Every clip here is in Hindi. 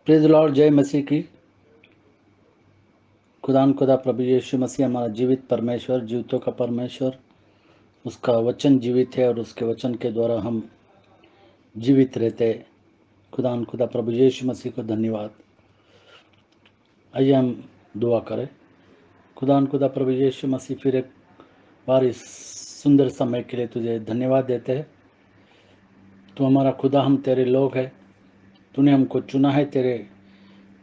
प्रेज़ लॉर्ड, जय मसीह की। खुदा प्रभु यीशु मसीह हमारा जीवित परमेश्वर, जीवितों का परमेश्वर। उसका वचन जीवित है और उसके वचन के द्वारा हम जीवित रहते। खुदा प्रभु यीशु मसीह को धन्यवाद। आइए हम दुआ करें। खुदा प्रभु यीशु मसीह, फिर एक बार इस सुंदर समय के लिए तुझे धन्यवाद देते हैं। तू हमारा खुदा, हम तेरे लोग हैं। तूने हमको चुना है तेरे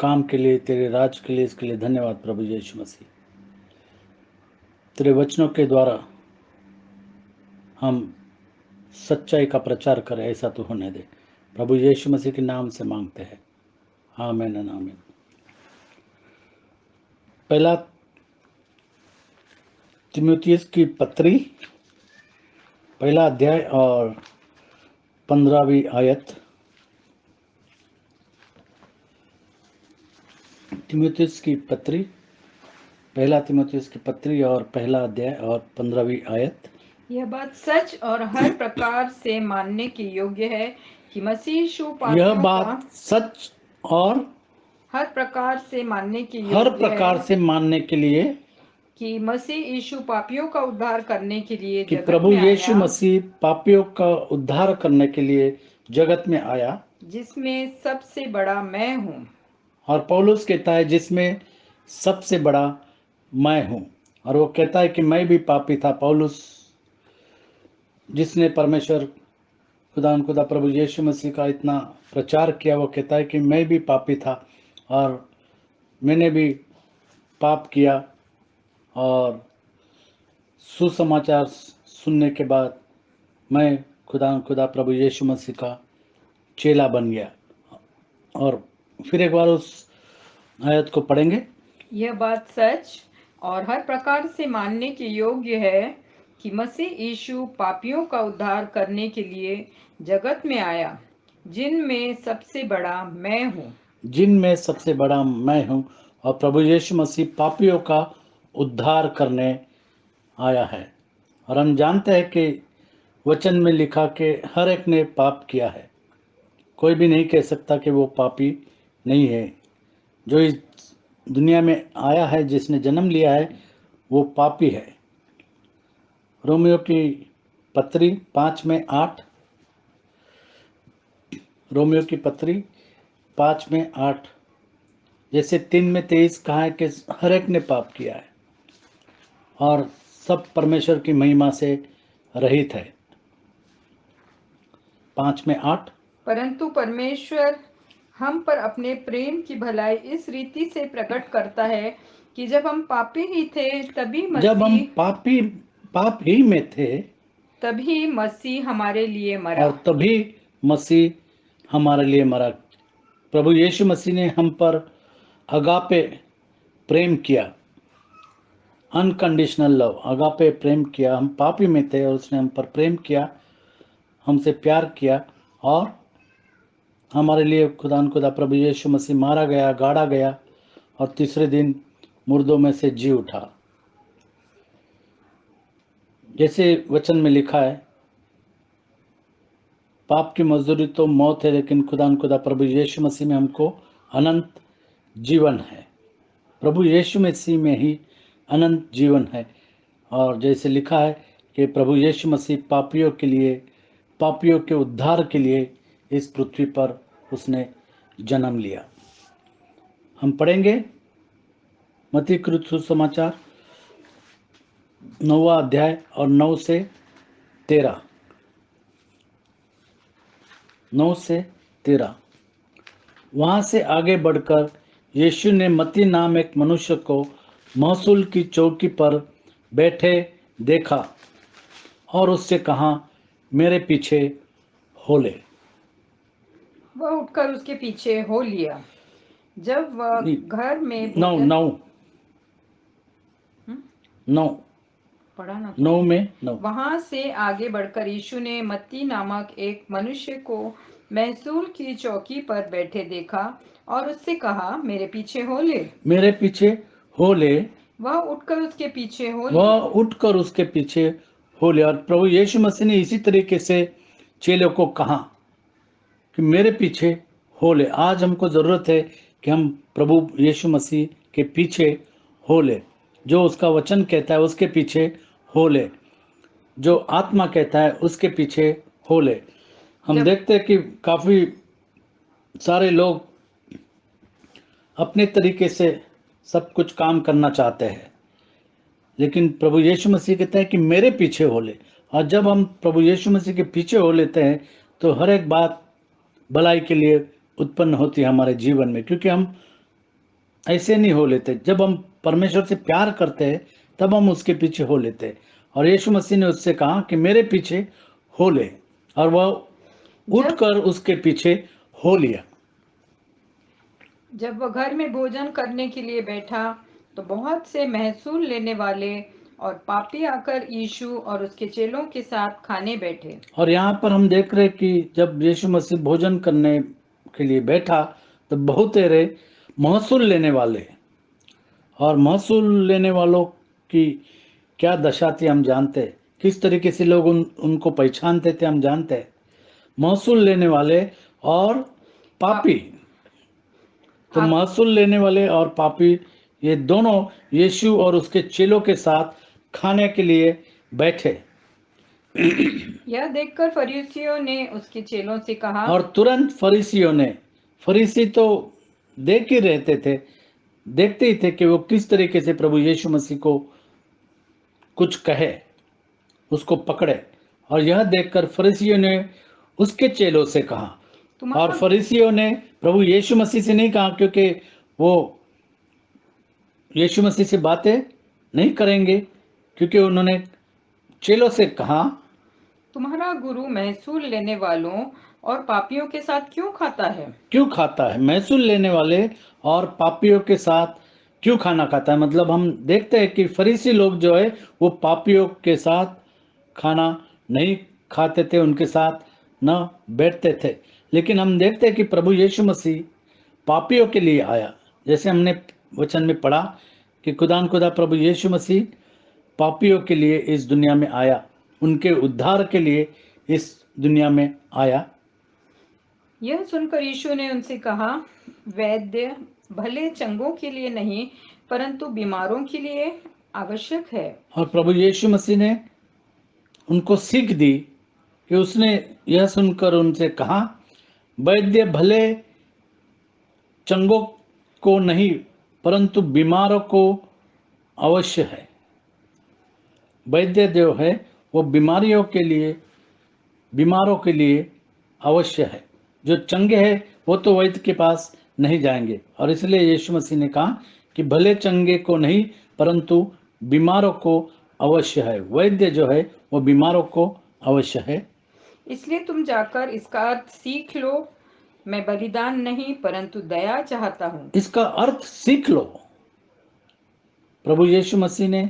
काम के लिए, तेरे राज के लिए। इसके लिए धन्यवाद प्रभु यीशु मसीह। तेरे वचनों के द्वारा हम सच्चाई का प्रचार करें, ऐसा तो होने दे। प्रभु यीशु मसीह के नाम से मांगते हैं, आमीन आमीन। पहला तीमुथियुस की पत्री, पहला अध्याय और 15वीं आयत। तीमुथियुस की पत्री, पहला तीमुथियुस की पत्री और पहला अध्याय और 15वीं आयत। यह बात सच और हर प्रकार से मानने के योग्य है कि मसीह यीशु यह पापियों बात का सच और हर प्रकार से मानने के हर योग्य प्रकार है से मानने के लिए कि मसीह यीशु पापियों का उद्धार करने के लिए कि जगत प्रभु में यीशु आया, मसीह पापियों का उद्धार करने के लिए जगत में आया, जिसमें सबसे बड़ा मैं हूँ। और पौलुस कहता है जिसमें सबसे बड़ा मैं हूं। और वो कहता है कि मैं भी पापी था। पौलुस, जिसने परमेश्वर खुदा प्रभु यीशु मसीह का इतना प्रचार किया, वो कहता है कि मैं भी पापी था और मैंने भी पाप किया, और सुसमाचार सुनने के बाद मैं खुदा प्रभु यीशु मसीह का चेला बन गया। और फिर एक बार उस आयत को पढ़ेंगे। यह बात सच और हर प्रकार से मानने के योग्य है कि मसीह यीशु पापियों का उद्धार करने के लिए जगत में आया, जिनमें सबसे बड़ा मैं हूँ। जिनमें सबसे बड़ा मैं हूं। और प्रभु यीशु मसीह पापियों का उद्धार करने आया है। और हम जानते हैं कि वचन में लिखा कि हर एक ने पाप किया है। कोई भी नहीं कह सकता कि वो पापी नहीं है। जो इस दुनिया में आया है, जिसने जन्म लिया है, वो पापी है। रोमियो की पत्री 5:8, रोमियो की पत्री 5:8, जैसे 3:23 कहा है कि हर एक ने पाप किया है और सब परमेश्वर की महिमा से रहित है। 5:8, परंतु परमेश्वर हम पर अपने प्रेम की भलाई इस रीति से प्रकट करता है कि जब हम पापी ही थे जब हम पाप ही में थे, तभी मसीह हमारे लिए मरा। और तभी मसीह हमारे लिए मरा। प्रभु यीशु मसीह ने हम पर अगापे प्रेम किया, अनकंडीशनल लव, अगापे प्रेम किया। हम पापी में थे और उसने हम पर प्रेम किया, हमसे प्यार किया, और हमारे लिए खुदा प्रभु यीशु मसीह मारा गया, गाड़ा गया, और तीसरे दिन मुर्दों में से जी उठा। जैसे वचन में लिखा है, पाप की मजदूरी तो मौत है, लेकिन खुदा प्रभु यीशु मसीह में हमको अनंत जीवन है। प्रभु यीशु मसीह में ही अनंत जीवन है। और जैसे लिखा है कि प्रभु यीशु मसीह पापियों के लिए, पापियों के उद्धार के लिए इस पृथ्वी पर उसने जन्म लिया। हम पढ़ेंगे मत्ती कृत सुसमाचार 9वां अध्याय और 9 से 13। 9 से 13। वहां से आगे बढ़कर यीशु ने मत्ती नाम एक मनुष्य को महसूल की चौकी पर बैठे देखा और उससे कहा, मेरे पीछे हो ले। वह उठकर उसके पीछे हो लिया। जब वह घर में 9 भोजन 9 9 पढ़ा ना 9 में 9। वहां से आगे बढ़कर यीशु ने मत्ती नामक एक मनुष्य को महसूल की चौकी पर बैठे देखा और उससे कहा, मेरे पीछे हो ले। मेरे पीछे हो ले। वह उठकर उसके पीछे हो वह लिया। उठकर उसके पीछे हो ले। और प्रभु यीशु मसीह ने इसी तरीके से चेलों को कहा कि मेरे पीछे हो ले। आज हमको ज़रूरत है कि हम प्रभु यीशु मसीह के पीछे हो ले, जो उसका वचन कहता है उसके पीछे हो ले, जो आत्मा कहता है उसके पीछे हो ले। हम जब देखते हैं कि काफ़ी सारे लोग अपने तरीके से सब कुछ काम करना चाहते हैं, लेकिन प्रभु यीशु मसीह कहता है कि मेरे पीछे हो ले। और जब हम प्रभु यीशु मसीह के पीछे हो लेते हैं तो हर एक बात भलाई के लिए उत्पन्न होती है हमारे जीवन में, क्योंकि हम ऐसे नहीं हो लेते। जब हम परमेश्वर से प्यार करते हैं तब हम उसके पीछे हो लेते हैं। और यीशु मसीह ने उससे कहा कि मेरे पीछे हो ले, और वह जब उठकर उसके पीछे हो लिया। जब वह घर में भोजन करने के लिए बैठा तो बहुत से महसूल लेने वाले और पापी आकर यीशु और उसके चेलों के साथ खाने बैठे। और यहाँ पर हम देख रहे हैं कि जब यीशु मसीह भोजन करने के लिए बैठा तो बहुत तेरे महसूल लेने वाले, और महसूल लेने वालों की क्या दशा थी हम जानते हैं, किस तरीके से लोग उनको पहचानते थे हम जानते हैं। महसूल लेने वाले और पापी। तो आप महसूल लेने वाले और पापी, ये दोनों यीशु और उसके चेलों के साथ खाने के लिए बैठे। यह देखकर फरीसियों ने उसके चेलों से कहा। और तुरंत फरीसियों ने, फरीसी तो देख ही रहते थे, देखते ही थे कि वो किस तरीके से प्रभु यीशु मसीह को कुछ कहे, उसको पकड़े। और यह देखकर फरीसियों ने उसके चेलों से कहा। और तुम्हारा फरीसियों ने प्रभु यीशु मसीह से नहीं कहा, क्योंकि वो यीशु मसीह से बातें नहीं करेंगे, क्योंकि उन्होंने चेलों से कहा, तुम्हारा गुरु महसूल लेने वालों और पापियों के साथ क्यों खाता है? क्यों खाता है? महसूल लेने वाले और पापियों के साथ क्यों खाना खाता है? मतलब हम देखते हैं कि फरीसी लोग जो है वो पापियों के साथ खाना नहीं खाते थे, उनके साथ न बैठते थे। लेकिन हम देखते हैं कि प्रभु यीशु मसीह पापियों के लिए आया। जैसे हमने वचन में पढ़ा कि खुदा खुदा प्रभु यीशु मसीह पापियों के लिए इस दुनिया में आया, उनके उद्धार के लिए इस दुनिया में आया। यह सुनकर यीशु ने उनसे कहा, वैद्य भले चंगों के लिए नहीं परंतु बीमारों के लिए आवश्यक है। और प्रभु यीशु मसीह ने उनको सीख दी कि उसने यह सुनकर उनसे कहा, वैद्य भले चंगों को नहीं परंतु बीमारों को अवश्य है। वैद्य जो है वो बीमारियों के लिए, बीमारों के लिए अवश्य है। जो चंगे हैं वो तो वैद्य के पास नहीं जाएंगे। और इसलिए यीशु मसीह ने कहा कि भले चंगे को नहीं परंतु बीमारों को अवश्य है। वैद्य जो है वो बीमारों को अवश्य है। इसलिए तुम जाकर इसका अर्थ सीख लो, मैं बलिदान नहीं परंतु दया चाहता हूँ। इसका अर्थ सीख लो। प्रभु यीशु मसीह ने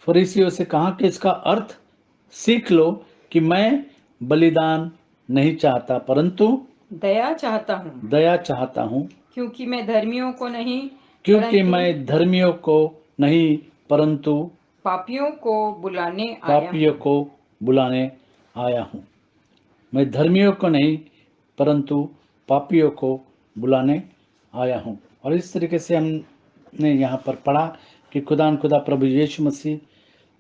फरीसियों से कहा कि इसका अर्थ सीख लो कि मैं बलिदान नहीं चाहता परंतु दया चाहता हूँ, दया चाहता हूँ, क्योंकि मैं धर्मियों को नहीं क्योंकि परंतु मैं धर्मियों को नहीं परंतु पापियों को बुलाने आया पापियों हूँ। को बुलाने आया हूँ। मैं धर्मियों को नहीं परंतु पापियों को बुलाने आया हूँ। और इस तरीके से हमने यहाँ पर पढ़ा कि खुदा प्रभु यीशु मसीह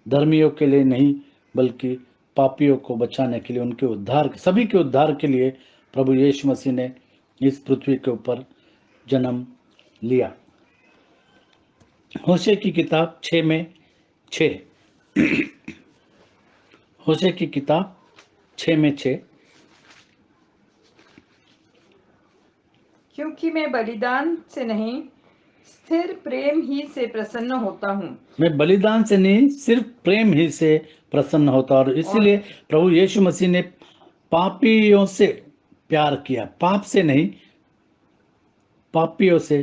धर्मियों के लिए नहीं बल्कि पापियों को बचाने के लिए, उनके उद्धार, सभी के उद्धार के लिए प्रभु यीशु मसीह ने इस पृथ्वी के ऊपर जन्म लिया। होशे की किताब 6:6, होशे की किताब 6:6, क्योंकि मैं बलिदान से नहीं स्थिर प्रेम ही से प्रसन्न होता हूँ। मैं बलिदान से नहीं सिर्फ प्रेम ही से प्रसन्न होता। और इसीलिए प्रभु यीशु मसीह ने पापियों से प्यार किया, पाप से नहीं पापियों से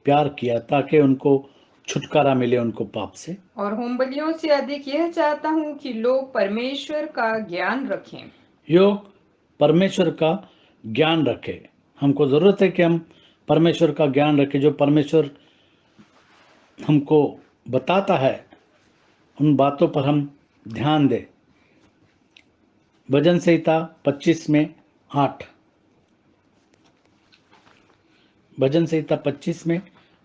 प्यार किया, ताकि उनको छुटकारा मिले उनको पाप से। और होम बलियों से अधिक यह चाहता हूँ कि लोग परमेश्वर का ज्ञान रखें। योग परमेश्वर का ज्ञान रखे। हमको जरूरत है कि हम परमेश्वर का ज्ञान रखें। जो परमेश्वर हमको बताता है उन बातों पर हम ध्यान दें। भजन संहिता 25:8, भजन संहिता 25 में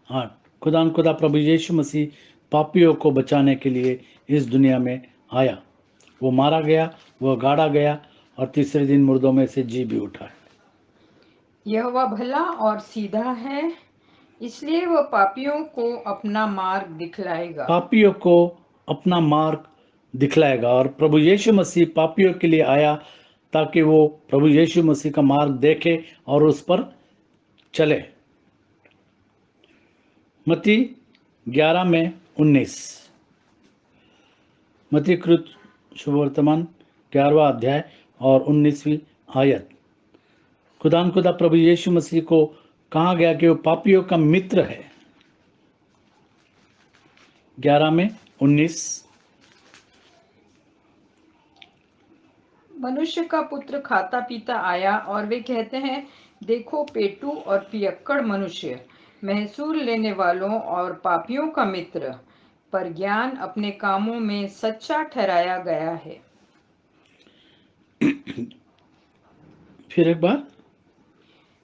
8, खुदा प्रभु यीशु मसीह पापियों को बचाने के लिए इस दुनिया में आया। वो मारा गया, वो गाड़ा गया और तीसरे दिन मुर्दों में से जी भी उठा। यहोवा भला और सीधा है, इसलिए वह पापियों को अपना मार्ग दिखलाएगा। पापियों को अपना मार्ग दिखलाएगा। और प्रभु यीशु मसीह पापियों के लिए आया ताकि वो प्रभु यीशु मसीह का मार्ग देखे और उस पर चले। मत्ती 11 में 19, मत्ती कृत शुभवर्तमान 11वां अध्याय और 19वीं आयत। खुदा प्रभु यीशु मसीह को कहा गया कि वो पापियों का मित्र है। 11 में 19, मनुष्य का पुत्र खाता पीता आया और वे कहते हैं, देखो पेटू और पियक्कड़ मनुष्य, महसूल लेने वालों और पापियों का मित्र, पर ज्ञान अपने कामों में सच्चा ठहराया गया है। फिर एक बार,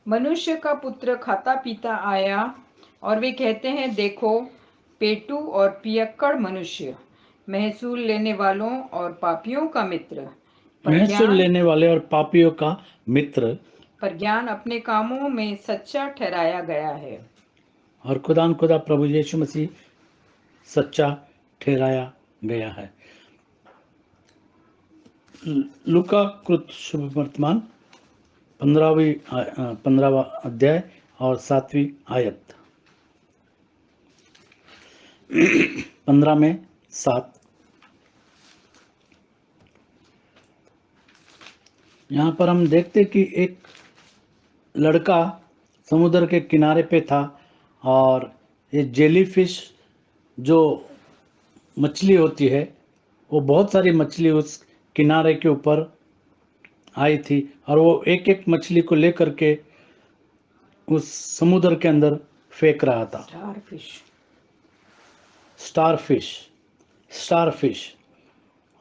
मनुष्य का पुत्र खाता पीता आया और वे कहते हैं, देखो पेटू और पियक्कड़ मनुष्य, महसूल लेने वालों और पापियों का मित्र, महसूल लेने वाले और पापियों का मित्र, पर ज्ञान अपने कामों में सच्चा ठहराया गया है। और खुदा प्रभु यीशु मसीह सच्चा ठहराया गया है। लूका कृत शुभ वर्तमान 15वां अध्याय और 7वीं आयत। 15 में 7, यहाँ पर हम देखते कि एक लड़का समुद्र के किनारे पे था और ये जेलीफिश जो मछली होती है, वो बहुत सारी मछली उस किनारे के ऊपर आई थी और वो एक एक मछली को लेकर के उस समुद्र के अंदर फेंक रहा था। स्टारफिश।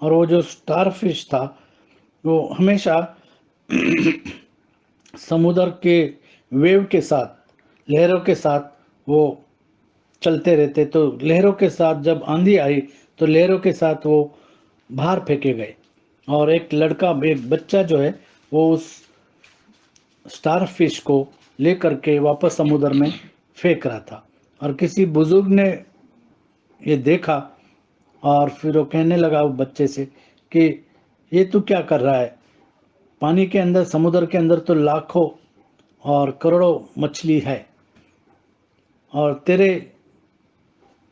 और वो जो स्टारफिश था वो हमेशा समुद्र के वेव के साथ, लहरों के साथ वो चलते रहते। तो लहरों के साथ जब आंधी आई तो लहरों के साथ वो बाहर फेंके गए और एक बच्चा जो है वो उस स्टारफिश को लेकर के वापस समुद्र में फेंक रहा था। और किसी बुजुर्ग ने ये देखा और फिर वो कहने लगा वो बच्चे से कि ये तू क्या कर रहा है? पानी के अंदर, समुद्र के अंदर तो लाखों और करोड़ों मछली है और तेरे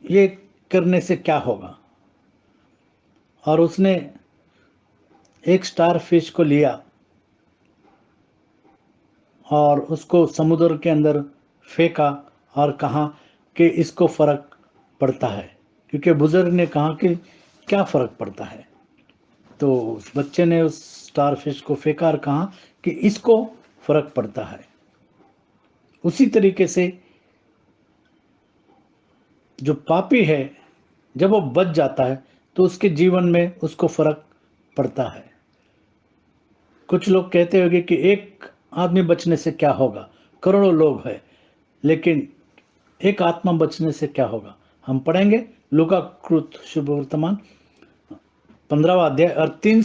ये करने से क्या होगा? और उसने एक स्टारफिश को लिया और उसको समुद्र के अंदर फेंका और कहा कि इसको फर्क पड़ता है, क्योंकि बुजुर्ग ने कहा कि क्या फर्क पड़ता है। तो उस बच्चे ने उस स्टारफिश को फेंका और कहा कि इसको फर्क पड़ता है। उसी तरीके से जो पापी है, जब वो बच जाता है तो उसके जीवन में उसको फर्क पड़ता है। कुछ लोग कहते होंगे कि एक आदमी बचने से क्या होगा, करोड़ों लोग हैं, लेकिन एक आत्मा बचने से क्या होगा? हम पढ़ेंगे लूका कृत शुभ वर्तमान 15वां अध्याय और 3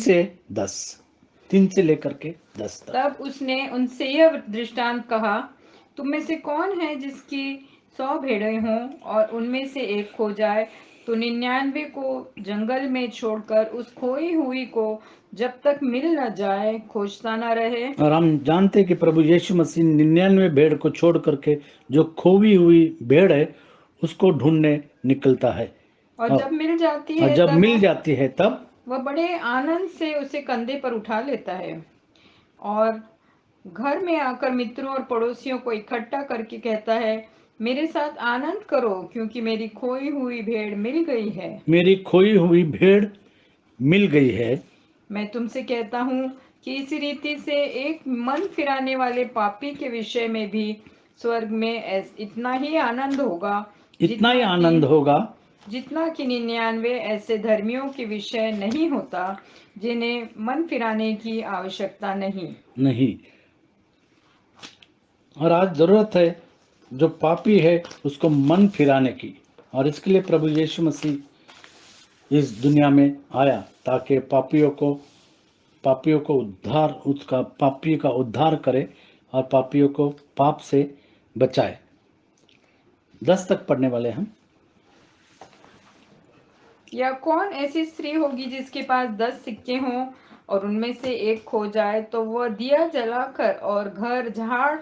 से लेकर के 10 तक। तब उसने उनसे यह दृष्टांत कहा, तुम में से कौन है जिसकी 100 भेड़ें हों और उनमें से एक खो जाए तो 99 को जंगल में छोड़कर उस खोई हुई को जब तक मिल न जाए खोजता न रहे? और हम जानते हैं कि प्रभु यीशु मसीह 99 भेड़ को छोड़ करके जो खोई हुई भेड़ है उसको ढूंढने निकलता है और जब मिल जाती है तब वह बड़े आनंद से उसे कंधे पर उठा लेता है और घर में आकर मित्रों और पड़ोसियों को इकट्ठा करके कहता है, मेरे साथ आनंद करो क्योंकि मेरी खोई हुई भेड़ मिल गई है। मैं तुमसे कहता हूँ कि इस रीति से एक मन फिराने वाले पापी के विषय में भी स्वर्ग में इतना ही आनंद होगा जितना कि 99 ऐसे धर्मियों के विषय नहीं होता जिन्हें मन फिराने की आवश्यकता नहीं। और आज जरूरत है जो पापी है उसको मन फिराने की, और इसके लिए प्रभु यीशु मसीह इस दुनिया में आया ताकि पापियों को उद्धार, उसका पापी का उद्धार करे और पापियों को पाप से बचाए। 10 तक पढ़ने वाले हम। या कौन ऐसी स्त्री होगी जिसके पास 10 सिक्के हों और उनमें से एक खो जाए, तो वह दिया जलाकर और घर झाड़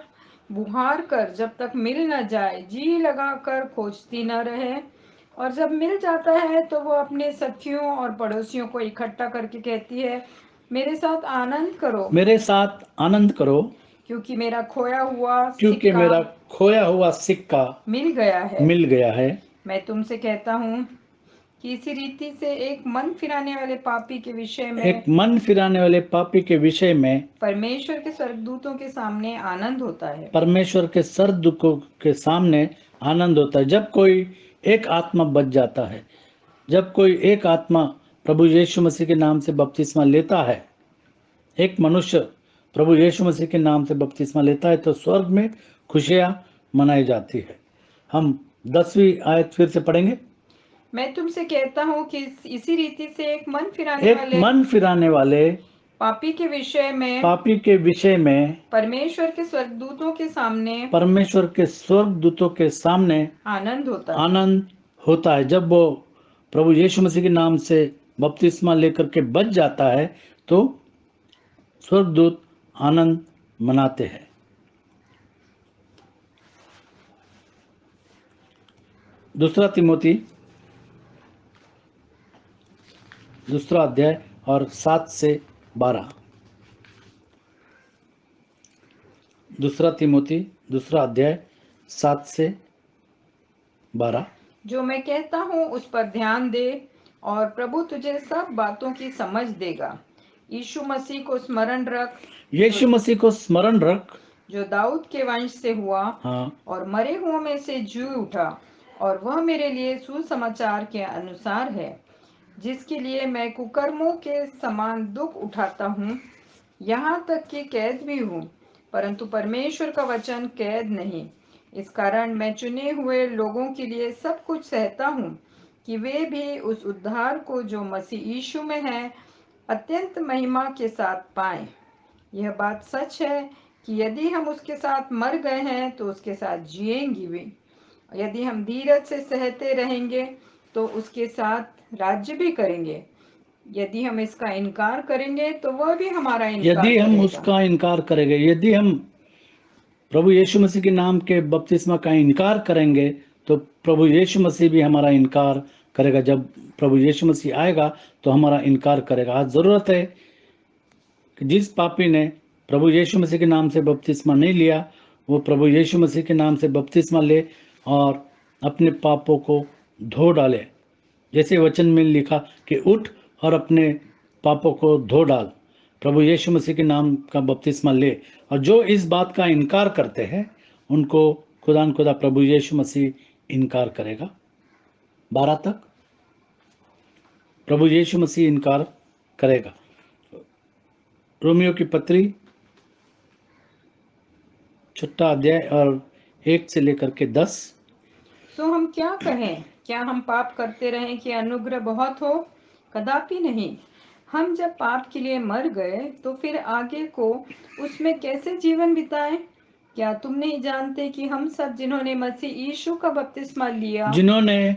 बुहार कर जब तक मिल न जाए जी लगाकर खोजती न रहे। और जब मिल जाता है तो वह अपने सखियों और पड़ोसियों को इकट्ठा करके कहती है, मेरे साथ आनंद करो, मेरे साथ आनंद करो, क्योंकि मेरा खोया हुआ क्योंकि सिक्का मेरा खोया हुआ सिक्का मिल गया है। मिल गया है। मैं तुमसे कहता हूँ कि इसी रीति से एक मन फिराने वाले पापी के विषय में एक मन फिराने वाले पापी के विषय में परमेश्वर के स्वर्गदूतों के सामने आनंद होता है। परमेश्वर के स्वर्गदूतों के सामने आनंद होता है। जब कोई एक आत्मा बच जाता है, जब कोई एक आत्मा प्रभु यीशु मसीह के नाम से बपतिस्मा लेता है, एक मनुष्य प्रभु यीशु मसीह के नाम से बपतिस्मा लेता है, तो स्वर्ग में खुशियां मनाई जाती है। हम 10वीं आयत फिर से पढ़ेंगे। मैं तुमसे कहता हूँ कि इसी रीति से एक मन फिराने वाले पापी के विषय में परमेश्वर के स्वर्गदूतों के सामने आनंद होता है। जब वो प्रभु यीशु मसीह के नाम से बपतिस्मा लेकर के बच जाता है तो स्वर्गदूत आनंद मनाते हैं। दूसरा तिमोथी 2 अध्याय और 7 से 12। दूसरा तिमोथी 2 अध्याय 7 से 12। जो मैं कहता हूँ उस पर ध्यान दे और प्रभु तुझे सब बातों की समझ देगा। यीशु मसीह को स्मरण रख जो दाऊद के वंश से हुआ और मरे हुओं में से जी उठा, और वह मेरे लिए सुसमाचार के अनुसार है, जिसके लिए मैं कुकर्मों के समान दुख उठाता हूँ, यहाँ तक कि कैद भी हूँ, परंतु परमेश्वर का वचन कैद नहीं। इस कारण मैं चुने हुए लोगों के लिए सब कुछ सहता हूँ, कि वे भी उस उद्धार को जो मसीह यीशु में है अत्यंत महिमा के साथ पाएं। यह बात सच है कि यदि हम उसके साथ मर गए हैं तो उसके साथ जिएंगे भी। यदि हम धीरज से सहते रहेंगे तो उसके साथ राज्य भी करेंगे। यदि हम इसका इनकार करेंगे तो वह भी हमारा इनकार यदि हम उसका इनकार करेंगे, यदि हम प्रभु यीशु मसीह के नाम के बपतिस्मा का इनकार करेंगे तो प्रभु यीशु मसीह भी हमारा इनकार करेगा। जब प्रभु यीशु मसीह आएगा तो हमारा इनकार करेगा। आज जरूरत है कि जिस पापी ने प्रभु यीशु मसीह के नाम से बपतिस्मा नहीं लिया, वो प्रभु यीशु मसीह के नाम से बपतिस्मा ले और अपने पापों को धो डाले। जैसे वचन में लिखा कि उठ और अपने पापों को धो डाल, प्रभु यीशु मसीह के नाम का बपतिस्मा ले। और जो इस बात का इनकार करते हैं उनको खुदा प्रभु यीशु मसीह इनकार करेगा। 12 तक प्रभु यीशु मसीह इनकार करेगा। रोमियो की पत्री 6 अध्याय और 1 से लेकर के 10। सो हम क्या कहें? क्या हम पाप करते रहें कि अनुग्रह बहुत हो? कदापि नहीं। हम जब पाप के लिए मर गए तो फिर आगे को उसमें कैसे जीवन बिताएं? क्या तुम नहीं जानते कि हम सब जिन्होंने मसीह यीशु का बपतिस्मा लिया, जिन्होंने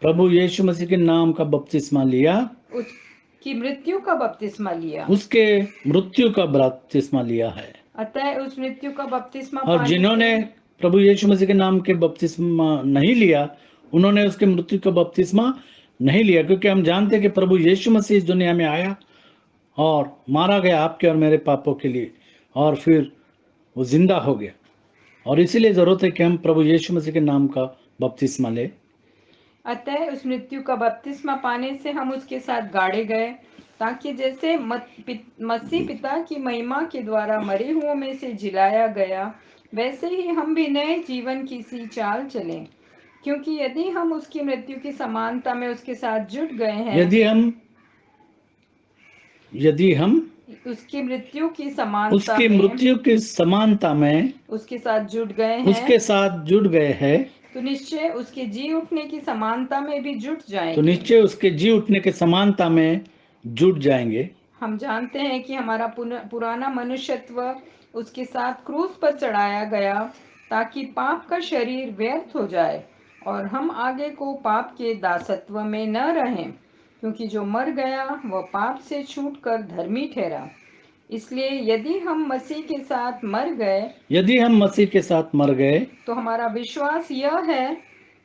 प्रभु यीशु मसीह के नाम का बपतिस्मा लिया, उसकी मृत्यु का बपतिस्मा लिया, उसके मृत्यु का बपतिस्मा लिया है। अतः उस मृत्यु का बपतिस्मा और जिन्होंने प्रभु यीशु मसीह के नाम के बपतिस्मा नहीं लिया, उन्होंने उसके मृत्यु का बपतिस्मा नहीं लिया, क्योंकि हम जानते हैं कि प्रभु यीशु मसीह इस दुनिया में आया और मारा गया आपके और मेरे पापों के लिए, और फिर वो जिंदा हो गया। और इसीलिए जरूरत है कि हम प्रभु यीशु मसीह के नाम का बपतिस्मा ले। अतः उस मृत्यु का बपतिस्मा पाने से हम उसके साथ गाड़े गए, ताकि जैसे मसीह पिता की महिमा के द्वारा मरे हुओं में से जिलाया गया, वैसे ही हम भी नए जीवन की सी चाल चलें। क्योंकि यदि हम उसकी मृत्यु की समानता में उसके साथ जुट गए हैं, यदि हम उसकी मृत्यु की समानता उसकी में मृत्यु की समानता में उसके साथ जुट गए उसके हैं, साथ जुड़ गए हैं, तो निश्चय उसके जी उठने की समानता में भी जुट तो जाएंगे। निश्चय उसके जी उठने की समानता में जुट जाएंगे। हम जानते हैं कि हमारा पुराना मनुष्यत्व उसके साथ क्रूस पर चढ़ाया गया ताकि पाप का शरीर व्यर्थ हो जाए और हम आगे को पाप के दासत्व में न रहें, क्योंकि जो मर गया वह पाप से छूटकर धर्मी ठहरा। इसलिए यदि हम मसीह के साथ मर गए, यदि हम मसीह के साथ मर गए, तो हमारा विश्वास यह है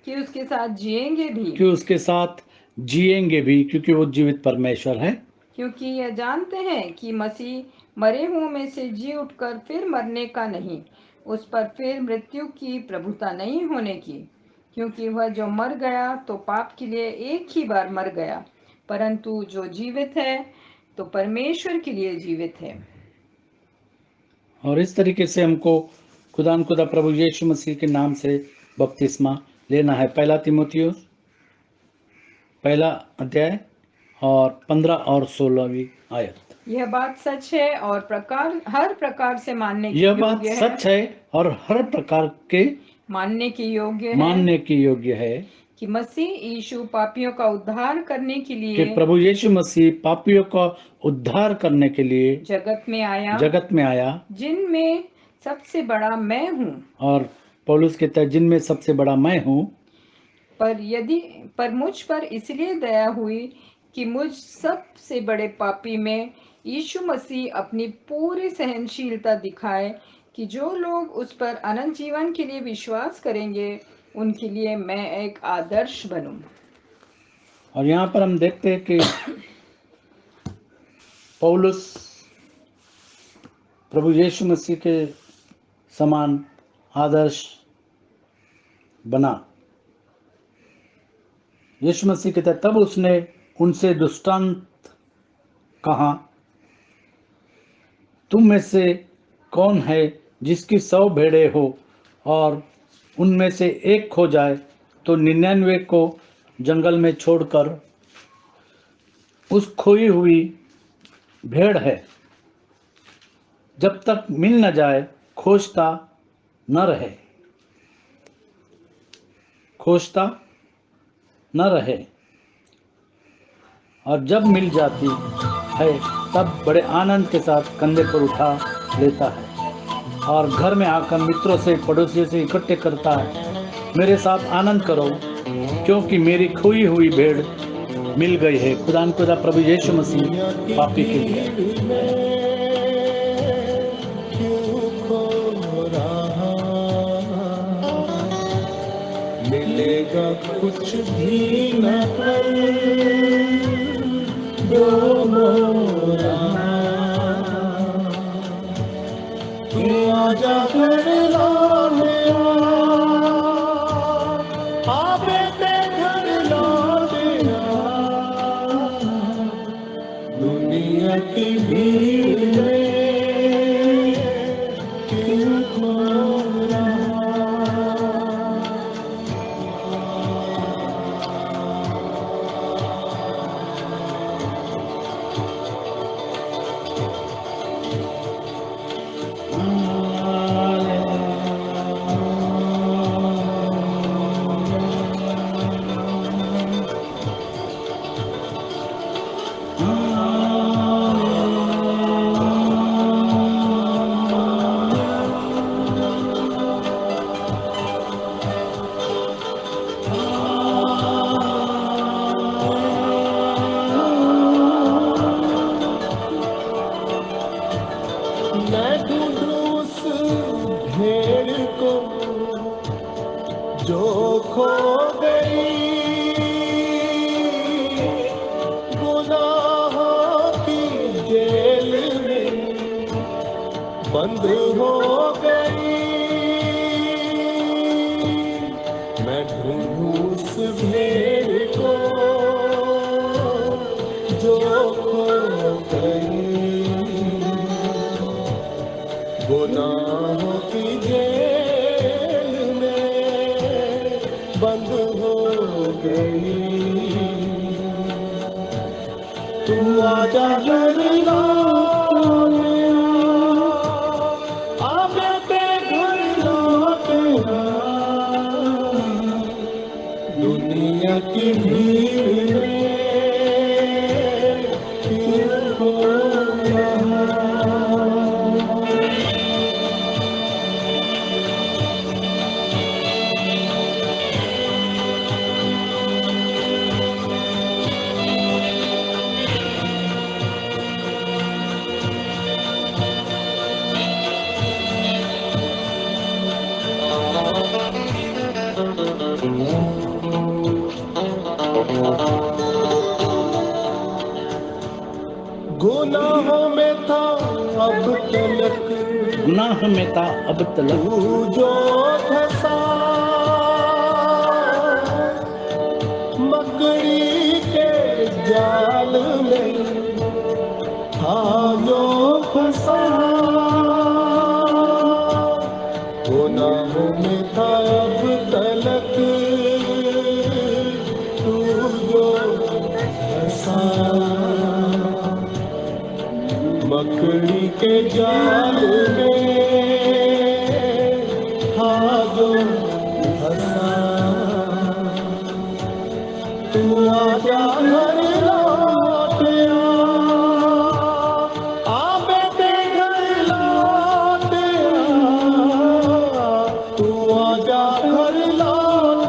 कि उसके साथ जिएंगे भी, कि उसके साथ जिएंगे भी, क्योंकि वो जीवित परमेश्वर है। क्योंकि यह जानते हैं कि मसीह मरे हुओं में से जी उठकर फिर मरने का नहीं, उस पर फिर मृत्यु की प्रभुता नहीं होने की, क्योंकि वह जो मर गया तो पाप के लिए एक ही बार मर गया, परंतु जो जीवित है तो परमेश्वर के लिए जीवित है। और इस तरीके से हमको खुदा प्रभु यीशु मसीह के नाम से बपतिस्मा लेना है। पहला तीमुथियुस पहला अध्याय और 15 और 16वीं आयत। यह बात सच है और हर प्रकार से मानने की यह बात योग्य है, सच है और हर प्रकार के मानने की योग्य है मानने की योग्य है कि मसीह यीशु पापियों का उद्धार करने के कि लिए प्रभु यीशु मसीह पापियों का उद्धार करने के लिए जगत में आया, जिनमें सबसे बड़ा मैं हूँ। और पौलुस कहता है जिनमें सबसे बड़ा मैं हूँ। पर मुझ पर इसलिए दया हुई कि मुझ सबसे बड़े पापी में यीशु मसीह अपनी पूरी सहनशीलता दिखाए कि जो लोग उस पर अनंत जीवन के लिए विश्वास करेंगे उनके लिए मैं एक आदर्श बनूं। और यहाँ पर हम देखते हैं कि पौलुस प्रभु यीशु मसीह के समान आदर्श बना। यीशु मसीह कहता है तब उसने उनसे दृष्टांत कहा, तुम में से कौन है जिसकी 100 भेड़ें हो और उनमें से एक खो जाए तो 99 को जंगल में छोड़कर उस खोई हुई भेड़ है जब तक मिल न जाए खोजता न रहे, और जब मिल जाती है तब बड़े आनंद के साथ कंधे पर उठा लेता है और घर में आकर मित्रों से पड़ोसियों से इकट्ठे करता है, मेरे साथ आनंद करो क्योंकि मेरी खोई हुई भेड़ मिल गई है। खुदा प्रभु यीशु मसीह पापी के लिए मिलेगा कुछ भी न कर जो मोरा, तू आजा कर लौटे आ बेटे घर लौटे दुनिया की भीड़ में क्यों खो रहा। मैं ढूंढूं उस भेड़ को जो खो गई, गुनाहों की जेल में बंद हो गई। मैं ढूंढूं उस भेड़ को जो खो गई, गुनाहों की जेल में बंद हो गई। तू आजा कर लौट दुनिया की भीड़ में क्यों खो रहा? गुनाहों में था अब तलक गुनाह में था अब तलक तू जो फंसा, मकड़ी के जाल में था जो फंसा। गुनाहों में था अब तलक तू जो फंसा, मकड़ी के जाल में था जो फंसा। तू आजा घर लौट आ बेटे घर लौट आ, तू आजा घर लौट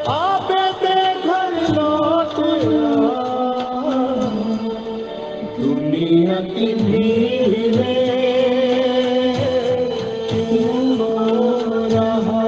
आ बेटे घर लौट आ। दुनिया की भीड़ में क्यों रो रहा?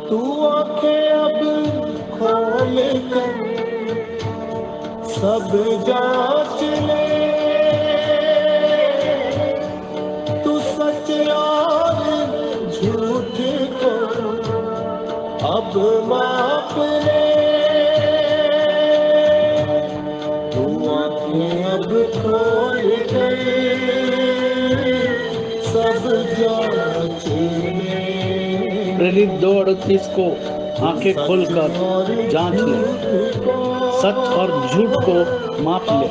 तू आंखें अब खोल कर सब जांच ले, तू सच और झूठ को अब माप ले। तू आंखें अब खोल कर सब जांच ले। प्रेरित 2:38 को आंखें खोलकर जांच ले, सच और झूठ को माप ले।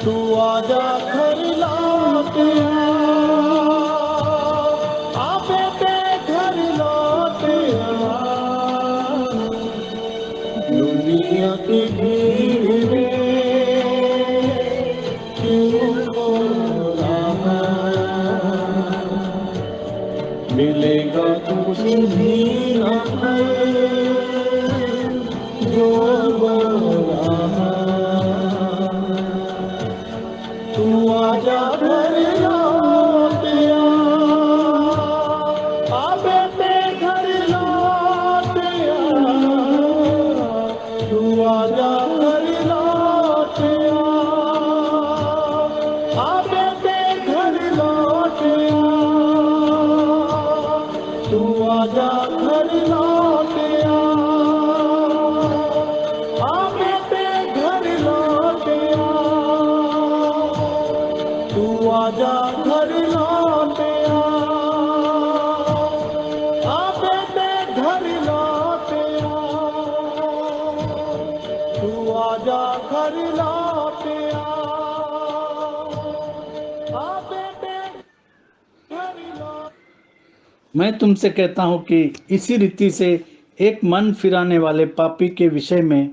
तू आजा घर लौट आ बेटे घर लौट आ। दुनिया की भीड़ में क्यों खो रहा? मिलेगा कुछ भी न जो रहा। तू आजा घर लौट आ बेटे घर लौट आ। तू आजा घर लौट आ बेटे घर लौट आ। तू आजा घर लौट आ बेटे घर लौट आ। तू आजा घर लौट आ बेटे घर लौट आ। तू आजा घर लौट आ बेटे घर लौट। मैं तुमसे कहता हूं कि इसी रीति से एक मन फिराने वाले पापी के विषय में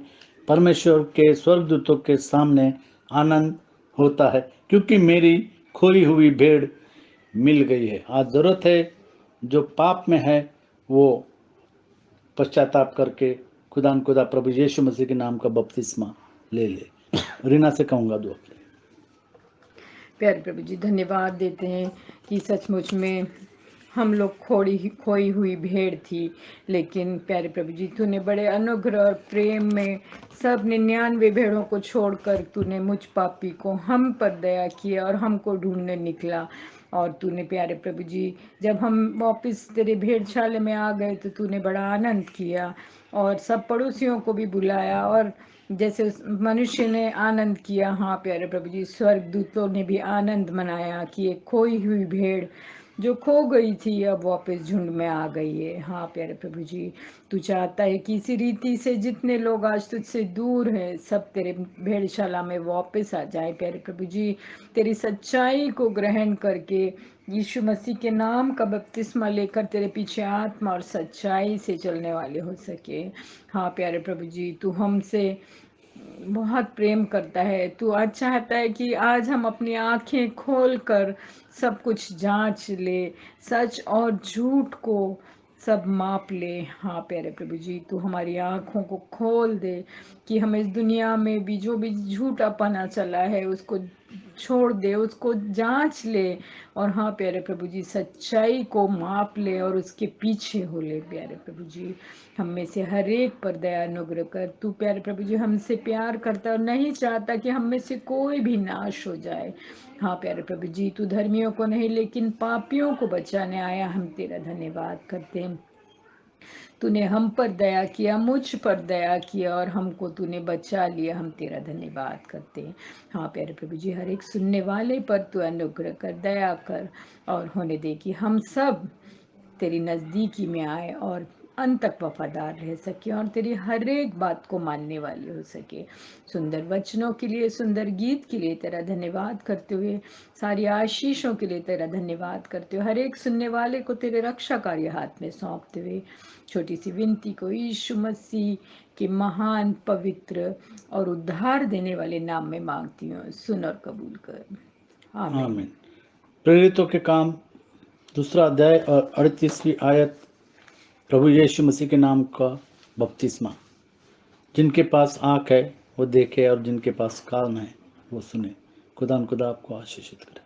परमेश्वर के स्वर्गदूतों के सामने आनंद होता है, क्योंकि मेरी खोई हुई भेड़ मिल गई है। आज जरूरत है जो पाप में है वो पश्चाताप करके खुदा प्रभु यीशु मसीह के नाम का बपतिस्मा ले ले। रीना से कहूँगा दुआ के लिए। प्यारे प्रभु जी, धन्यवाद देते हैं कि सचमुच में हम लोग खोई हुई भेड़ थी, लेकिन प्यारे प्रभु जी तूने बड़े अनुग्रह और प्रेम में सब 99 भेड़ों को छोड़कर तूने मुझ पापी को हम पर दया किया और हमको ढूंढने निकला। और तूने प्यारे प्रभु जी जब हम वापस तेरे भेड़शाले में आ गए तो तूने बड़ा आनंद किया और सब पड़ोसियों को भी बुलाया, और जैसे उस मनुष्य ने आनंद किया, हाँ प्यारे प्रभु जी, स्वर्गदूतों ने भी आनंद मनाया कि एक खोई हुई भेड़ जो खो गई थी अब वापस झुंड में आ गई है। हाँ प्यारे प्रभु जी, तू चाहता है कि इसी रीति से जितने लोग आज तुझसे दूर हैं सब तेरे भेड़शाला में वापस आ जाए। प्यारे प्रभु जी, तेरी सच्चाई को ग्रहण करके यीशु मसीह के नाम का बपतिस्मा लेकर तेरे पीछे आत्मा और सच्चाई से चलने वाले हो सके। हाँ प्यारे प्रभु जी, तू हमसे बहुत प्रेम करता है। तू आज चाहता है कि आज हम अपनी आंखें खोलकर सब कुछ जांच ले, सच और झूठ को सब माप ले। हाँ प्यारे प्रभु जी, तू हमारी आंखों को खोल दे कि हम इस दुनिया में भी जो भी झूठापना चला है उसको छोड़ दे, उसको जांच ले, और हाँ प्यारे प्रभु जी सच्चाई को माप ले और उसके पीछे हो ले। प्यारे प्रभु जी, हम में से हर एक पर दया अनुग्रह कर। तू प्यारे प्रभु जी हमसे प्यार करता और नहीं चाहता कि हम में से कोई भी नाश हो जाए। हाँ प्यारे प्रभु जी, तू धर्मियों को नहीं लेकिन पापियों को बचाने आया। हम तेरा धन्यवाद करते हैं। तूने हम पर दया किया, मुझ पर दया किया और हमको तूने बचा लिया। हम तेरा धन्यवाद करते हैं। हाँ प्यारे प्रभु जी, हर एक सुनने वाले पर तू अनुग्रह कर, दया कर, और होने दे कि हम सब तेरी नज़दीकी में आए और अंत तक वफादार रह सके और तेरी हर एक बात को मानने वाले हो सके। सुंदर वचनों के लिए, सुंदर गीत के लिए तेरा धन्यवाद करते हुए, सारी आशीषों के लिए तेरा धन्यवाद करते हुए, हर एक सुनने वाले को तेरे रक्षाकारी हाथ में सौंपते हुए, छोटी सी विनती को यीशु मसीह के महान, पवित्र और उद्धार देने वाले नाम में मांगती हूँ। सुन और कबूल कर। आमीन। आमीन। प्रेरितों के काम 2 अध्याय और 38वीं आयत। प्रभु यीशु मसीह के नाम का बपतिस्मा। जिनके पास आँख है वो देखे और जिनके पास कान है वो सुने। खुदा आपको आशीषित करे।